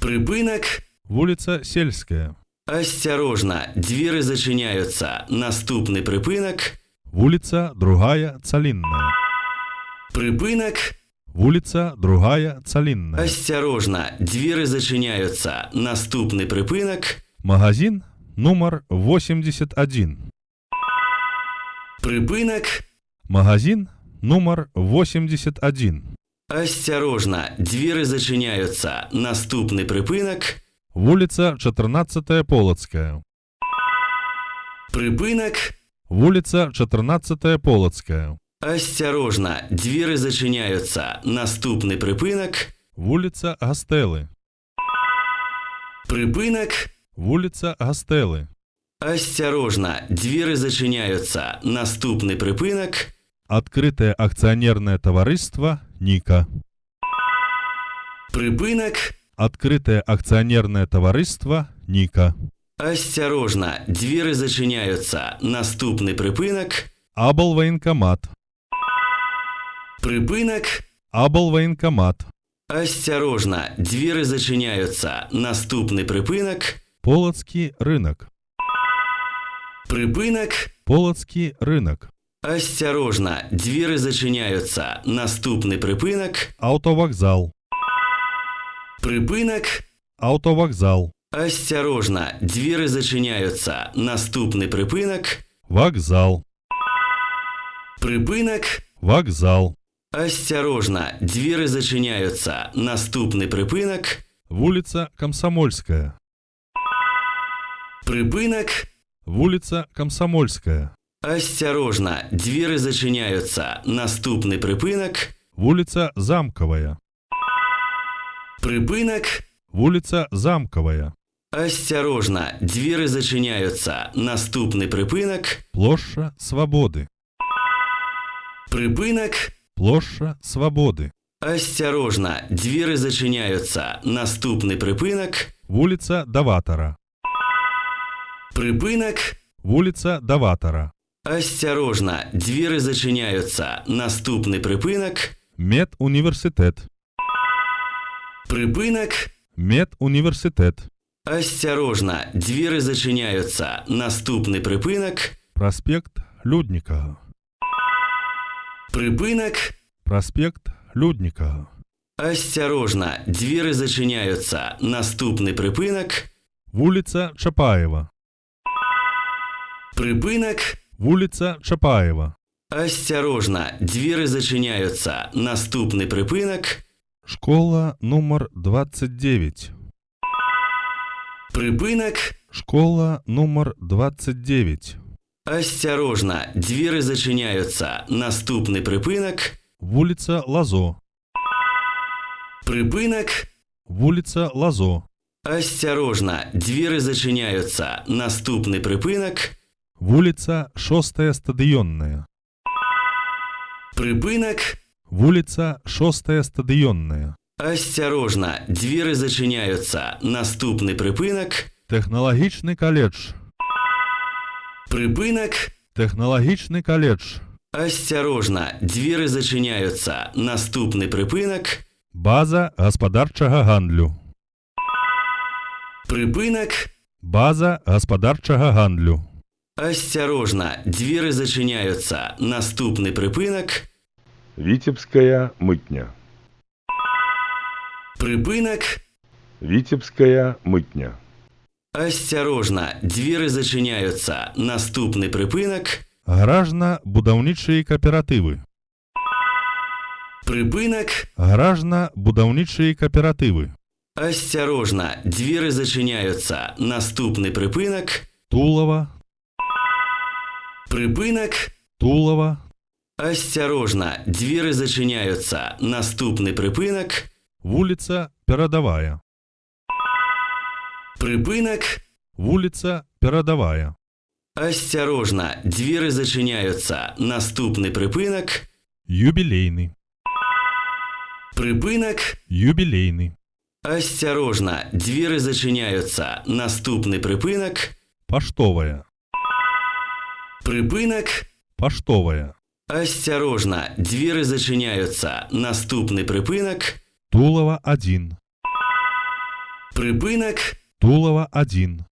Припынак. Вулица Сельская. Осторожно, двери зачиняются. Наступный припынак. Вулица Другая Целинная. Припынак. Вулица Другая Целинная. Осторожно, двери зачиняются. Наступный припынак. Магазин номер 81. Припынак. Магазин номер 81. Осторожно, двери зачиняются. Наступный припынак. Вулица 14 Полоцкая. Припынак. Вулица 14 Полоцкая. Осторожно, двери зачиняются. Наступный припынак. Вулица Гастелы. Припынак. Вулица Гастелы. Осторожно, двери зачиняются. Наступный припынак. Открытое акционерное товариство Ника. Припынак. Открытое акционерное товариство Ника. Осторожно, двери зачиняются. Наступный припынак. Аблвоенкомат. Припынак. Аблвоенкомат. Осторожно, двери зачиняются. Наступный припынак. Полоцкий рынок. Припынак. Полоцкий рынок. Осторожно, двери зачиняются. Наступный припынак. Автовокзал. Припынак. Автовокзал. Осторожно, двери зачиняются. Наступный припынак. Вокзал. Припынак. Вокзал. Осторожно, двери зачиняются. Наступный припынак. Вулица Комсомольская. Припынак. Вулица Комсомольская. Осторожно, двери зачиняются. Наступный припынак. Вулица Замковая. Припынак. Вулица Замковая. Осторожно, двери зачиняются. Наступный припынак. Площа Свободы. Припынак. Площа Свободы. Осторожно, двери зачиняются. Наступный припынак. Вулица Даватора. Припынак. Вулица Даватора. Осторожно, двери зачиняются. Наступный припынак. Медуниверситет. Припынак. Медуниверситет. Осторожно, двери зачиняются. Наступный припынак. Проспект Людникова. Припынак. Проспект Людникова. Осторожно, двери зачиняются. Наступный припынак. Вулица Чапаева. Припынак. Вулица Чапаева. Осторожно, двери зачиняются. Наступный припынак. Школа номер 29. Припынак. Школа номер 29. Осторожно, двери зачиняются. Наступный припынак. Вулица Лазо. Припынак. Вулица Лазо. Осторожно, двери зачиняются. Наступный припынак. Вулица Шостая Стадионная. Припынак. Вулица Шостая Стадионная. Осторожно, двери зачиняются. Наступний припинок. Технологічний коледж. Припинок. Технологічний коледж. Осторожно, двери зачиняются. Наступний припинок. База господарчого гандлю. Припинок. База господарчого гандлю. Осторожно, двери зачиняются. Наступний припинок. Витебская мытня. Припинок. Витебская мытня. Осторожно, двери зачиняются. Наступний припинок. Гаражно-будаўнічыя кааператывы. Припинок. Гаражно-будаўнічыя кааператывы. Осторожно, двери зачиняются. Наступний припинок. Тулова. Припинок. Тулова. Осторожно, двери зачиняются. Наступний припинок. Вулица Перадавая. Припинок. Вулица Перадавая. Осторожно, двери зачиняются. Наступний припинок. Юбилейный. Припинок. Юбилейный. Осторожно, двери зачиняются. Наступний припинок. Поштовая. Припинок. Поштовая. Осторожно, двери зачиняются. Наступний припинок. Тулова 1. Припинок. Тулова 1.